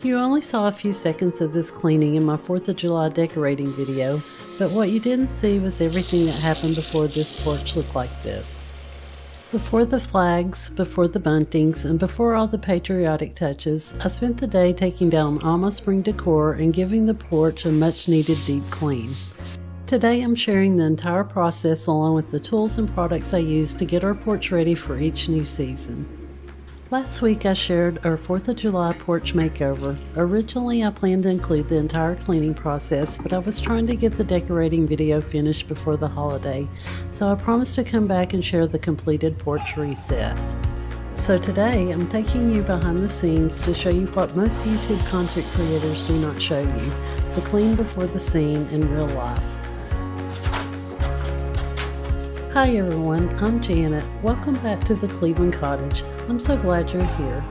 You only saw a few seconds of this cleaning in my 4th of July decorating video, but what you didn't see was everything that happened before this porch looked like this. Before the flags, before the buntings, and before all the patriotic touches, I spent the day taking down all my spring decor and giving the porch a much needed deep clean. Today I'm sharing the entire process along with the tools and products I used to get our porch ready for each new season. Last week I shared our 4th of July porch makeover. Originally I planned to include the entire cleaning process, but I was trying to get the decorating video finished before the holiday, so I promised to come back and share the completed porch reset. So today I'm taking you behind the scenes to show you what most YouTube content creators do not show you, the clean before the scene in real life. Hi everyone, I'm Janet. Welcome back to the Cleveland Cottage. I'm so glad you're here.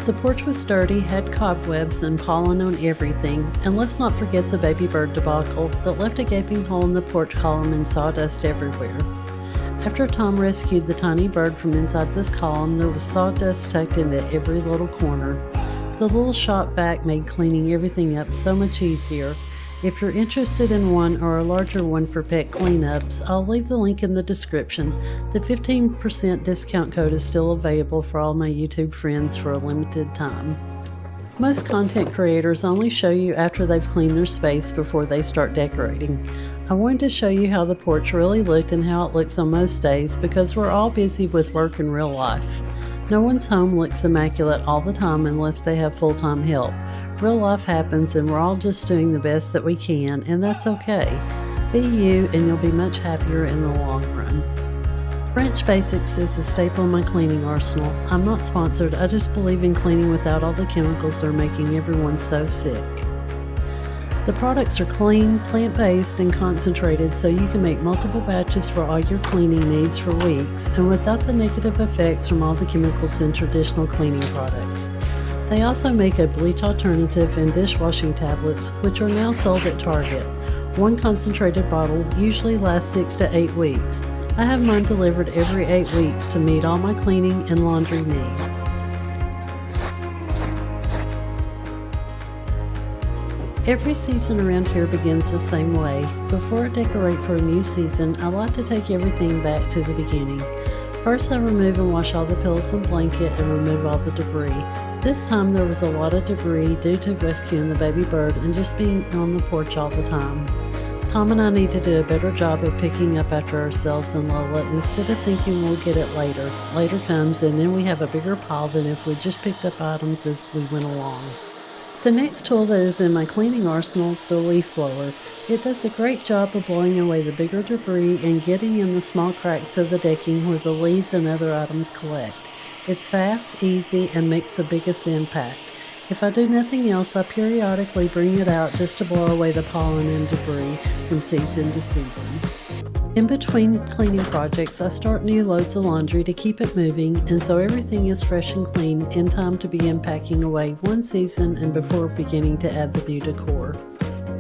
The porch was dirty, had cobwebs and pollen on everything, and let's not forget the baby bird debacle that left a gaping hole in the porch column and sawdust everywhere. After Tom rescued the tiny bird from inside this column, there was sawdust tucked into every little corner. The little shop vac made cleaning everything up so much easier. If you're interested in one or a larger one for pet cleanups, I'll leave the link in the description. The 15% discount code is still available for all my YouTube friends for a limited time. Most content creators only show you after they've cleaned their space before they start decorating. I wanted to show you how the porch really looked and how it looks on most days because we're all busy with work in real life. No one's home looks immaculate all the time unless they have full-time help. Real life happens and we're all just doing the best that we can, and that's okay. Be you and you'll be much happier in the long run. Branch Basics is a staple in my cleaning arsenal. I'm not sponsored, I just believe in cleaning without all the chemicals that are making everyone so sick. The products are clean, plant-based, and concentrated so you can make multiple batches for all your cleaning needs for weeks and without the negative effects from all the chemicals in traditional cleaning products. They also make a bleach alternative and dishwashing tablets, which are now sold at Target. One concentrated bottle usually lasts 6 to 8 weeks. I have mine delivered every 8 weeks to meet all my cleaning and laundry needs. Every season around here begins the same way. Before I decorate for a new season, I like to take everything back to the beginning. First I remove and wash all the pillows and blanket and remove all the debris. This time there was a lot of debris due to rescuing the baby bird and just being on the porch all the time. Tom and I need to do a better job of picking up after ourselves and Lola instead of thinking we'll get it later. Later comes and then we have a bigger pile than if we just picked up items as we went along. The next tool that is in my cleaning arsenal is the leaf blower. It does a great job of blowing away the bigger debris and getting in the small cracks of the decking where the leaves and other items collect. It's fast, easy, and makes the biggest impact. If I do nothing else, I periodically bring it out just to blow away the pollen and debris from season to season. In between cleaning projects, I start new loads of laundry to keep it moving, and so everything is fresh and clean in time to begin packing away one season and before beginning to add the new decor.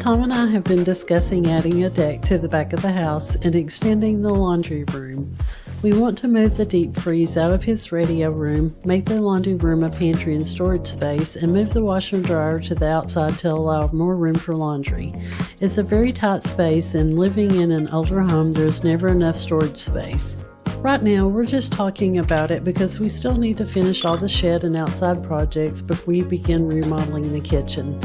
Tom and I have been discussing adding a deck to the back of the house and extending the laundry room. We want to move the deep freeze out of his radio room, make the laundry room a pantry and storage space, and move the washer and dryer to the outside to allow more room for laundry. It's a very tight space, and living in an older home, there's never enough storage space. Right now, we're just talking about it because we still need to finish all the shed and outside projects before we begin remodeling the kitchen.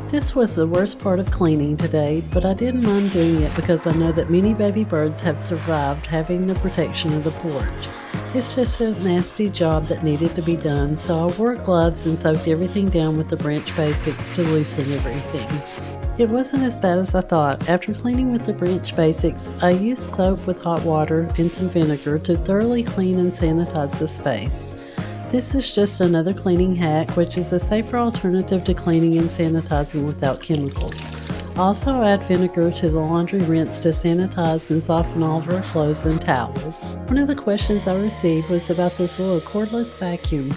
This was the worst part of cleaning today, but I didn't mind doing it because I know that many baby birds have survived having the protection of the porch. It's just a nasty job that needed to be done, so I wore gloves and soaked everything down with the Branch Basics to loosen everything. It wasn't as bad as I thought. After cleaning with the Branch Basics, I used soap with hot water and some vinegar to thoroughly clean and sanitize the space. This is just another cleaning hack, which is a safer alternative to cleaning and sanitizing without chemicals. Also add vinegar to the laundry rinse to sanitize and soften all of our clothes and towels. One of the questions I received was about this little cordless vacuum.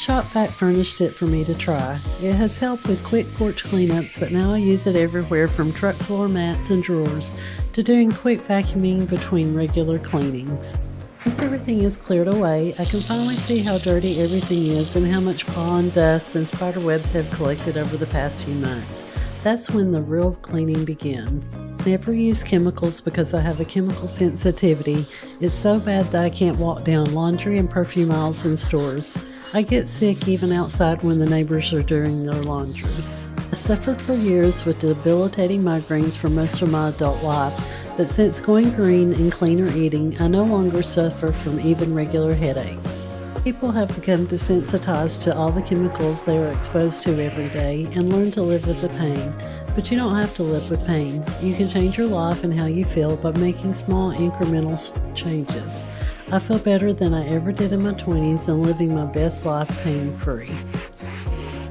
ShopVac furnished it for me to try. It has helped with quick porch cleanups, but now I use it everywhere from truck floor mats and drawers to doing quick vacuuming between regular cleanings. Once everything is cleared away, I can finally see how dirty everything is and how much pollen, dust, and spider webs have collected over the past few months. That's when the real cleaning begins. Never use chemicals because I have a chemical sensitivity. It's so bad that I can't walk down laundry and perfume aisles in stores. I get sick even outside when the neighbors are doing their laundry. I suffered for years with debilitating migraines for most of my adult life, but since going green and cleaner eating, I no longer suffer from even regular headaches. People have become desensitized to all the chemicals they are exposed to every day and learn to live with the pain. But you don't have to live with pain. You can change your life and how you feel by making small incremental changes. I feel better than I ever did in my 20s and living my best life pain-free.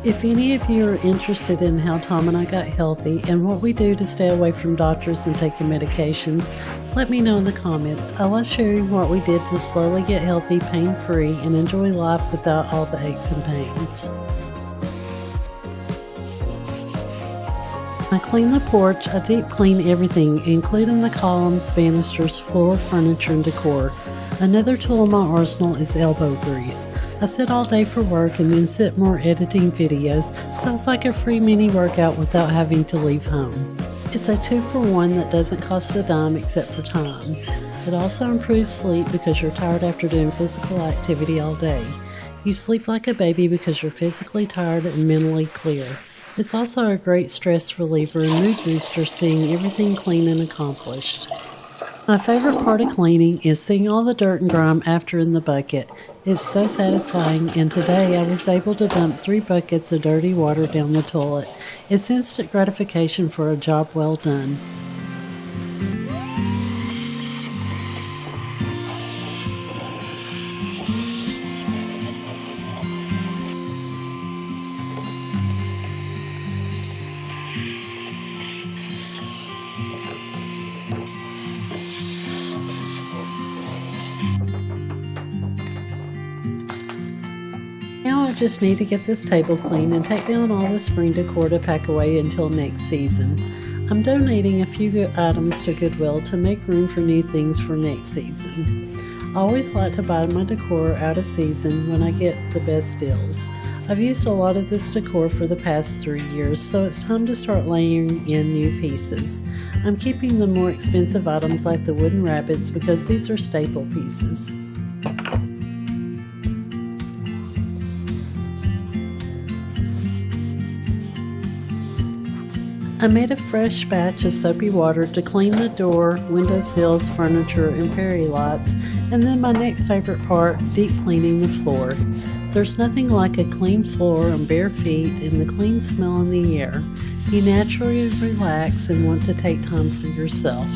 If any of you are interested in how Tom and I got healthy and what we do to stay away from doctors and taking medications, let me know in the comments. I love sharing what we did to slowly get healthy, pain-free, and enjoy life without all the aches and pains. I clean the porch. I deep clean everything, including the columns, banisters, floor, furniture, and decor. Another tool in my arsenal is elbow grease. I sit all day for work and then sit more editing videos, so it's like a free mini workout without having to leave home. It's a 2-for-1 that doesn't cost a dime except for time. It also improves sleep because you're tired after doing physical activity all day. You sleep like a baby because you're physically tired and mentally clear. It's also a great stress reliever and mood booster seeing everything clean and accomplished. My favorite part of cleaning is seeing all the dirt and grime after in the bucket. It's so satisfying, and today I was able to dump 3 buckets of dirty water down the toilet. It's instant gratification for a job well done. Now I just need to get this table clean and take down all the spring decor to pack away until next season. I'm donating a few good items to Goodwill to make room for new things for next season. I always like to buy my decor out of season when I get the best deals. I've used a lot of this decor for the past 3 years, so it's time to start layering in new pieces. I'm keeping the more expensive items like the wooden rabbits because these are staple pieces. I made a fresh batch of soapy water to clean the door, window sills, furniture, and fairy lights, and then my next favorite part, deep cleaning the floor. There's nothing like a clean floor and bare feet and the clean smell in the air. You naturally relax and want to take time for yourself.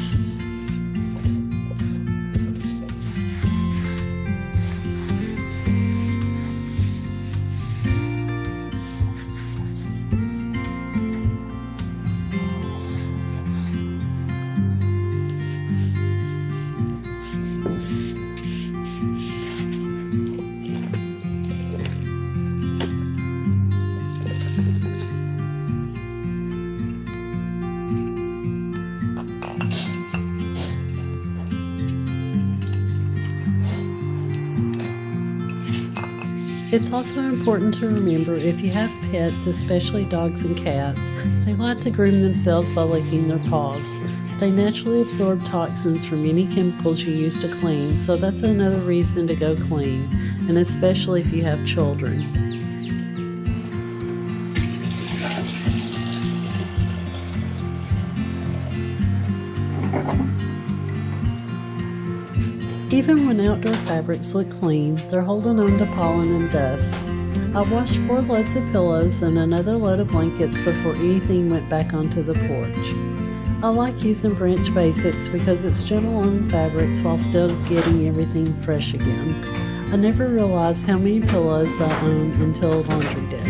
It's also important to remember if you have pets, especially dogs and cats, they like to groom themselves by licking their paws. They naturally absorb toxins from any chemicals you use to clean, so that's another reason to go clean, and especially if you have children. Even when outdoor fabrics look clean, they're holding on to pollen and dust. I washed 4 loads of pillows and another load of blankets before anything went back onto the porch. I like using branch basics because it's gentle on fabrics while still getting everything fresh again. I never realized how many pillows I own until laundry day.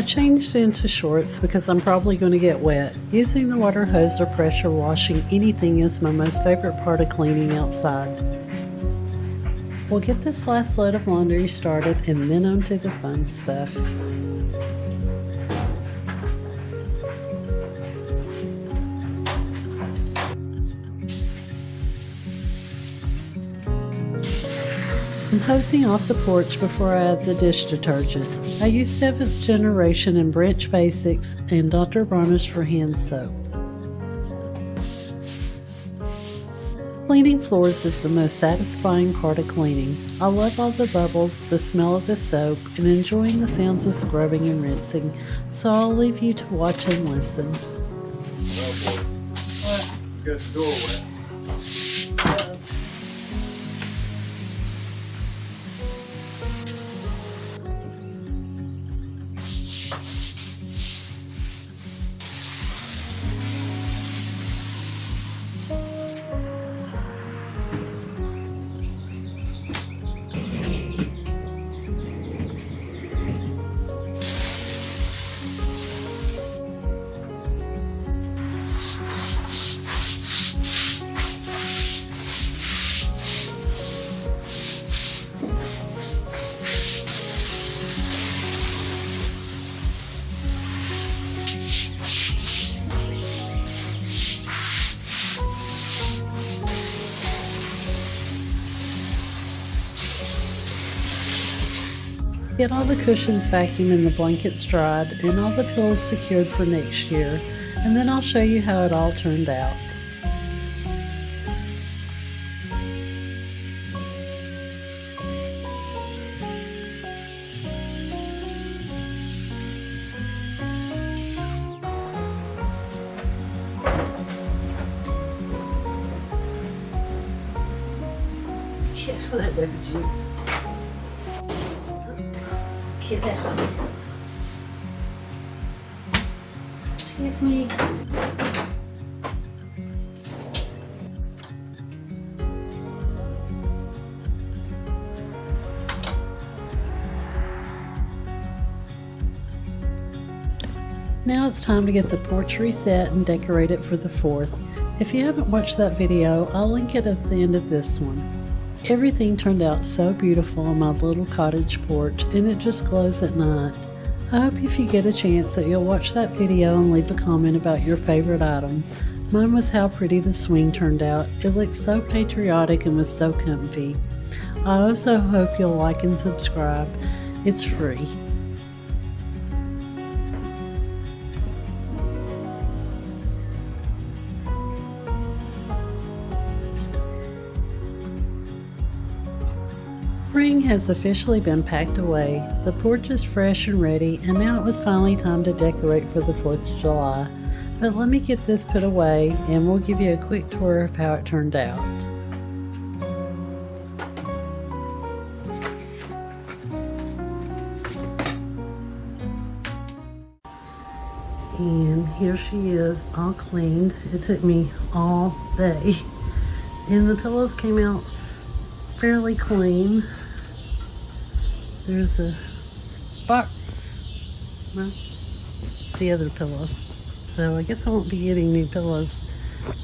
I changed into shorts because I'm probably going to get wet. Using the water hose or pressure washing anything is my most favorite part of cleaning outside. We'll get this last load of laundry started and then on to the fun stuff. I'm hosing off the porch before I add the dish detergent. I use 7th generation and Branch Basics and Dr. Bronner's for hand soap. Cleaning floors is the most satisfying part of cleaning. I love all the bubbles, the smell of the soap, and enjoying the sounds of scrubbing and rinsing, so I'll leave you to watch and listen. Got the door wet. Get all the cushions vacuumed and the blankets dried and all the pillows secured for next year, and then I'll show you how it all turned out. Yeah, that baby jeans. Get out. Excuse me. Now it's time to get the porch reset and decorate it for the 4th. If you haven't watched that video, I'll link it at the end of this one. Everything turned out so beautiful on my little cottage porch, and it just glows at night. I hope if you get a chance that you'll watch that video and leave a comment about your favorite item. Mine was how pretty the swing turned out. It looked so patriotic and was so comfy. I also hope you'll like and subscribe. It's free. Spring has officially been packed away. The porch is fresh and ready, and now it was finally time to decorate for the 4th of July. But let me get this put away and we'll give you a quick tour of how it turned out. And here she is, all cleaned. It took me all day. And the pillows came out fairly clean. There's a spot. Well, it's the other pillow. So I guess I won't be getting new pillows.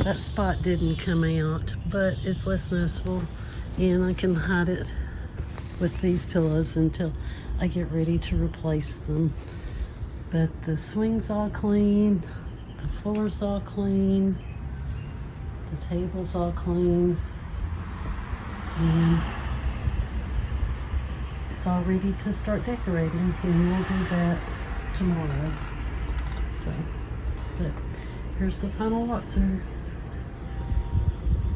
That spot didn't come out, but it's less noticeable, and I can hide it with these pillows until I get ready to replace them. But the swing's all clean, the floor's all clean, the table's all clean, and it's all ready to start decorating, and we'll do that tomorrow. So, but here's the final walkthrough.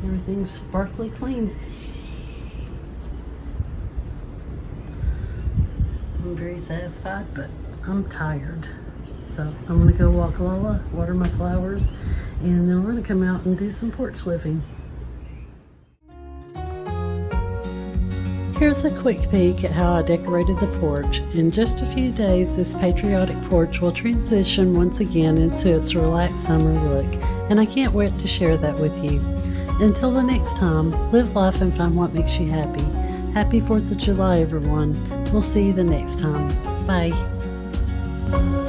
Everything's sparkly clean. I'm very satisfied, but I'm tired. So I'm gonna go walk Lola, water my flowers, and then we're gonna come out and do some porch living. Here's a quick peek at how I decorated the porch. In just a few days, this patriotic porch will transition once again into its relaxed summer look, and I can't wait to share that with you. Until the next time, live life and find what makes you happy. Happy 4th of July, everyone. We'll see you the next time. Bye. you.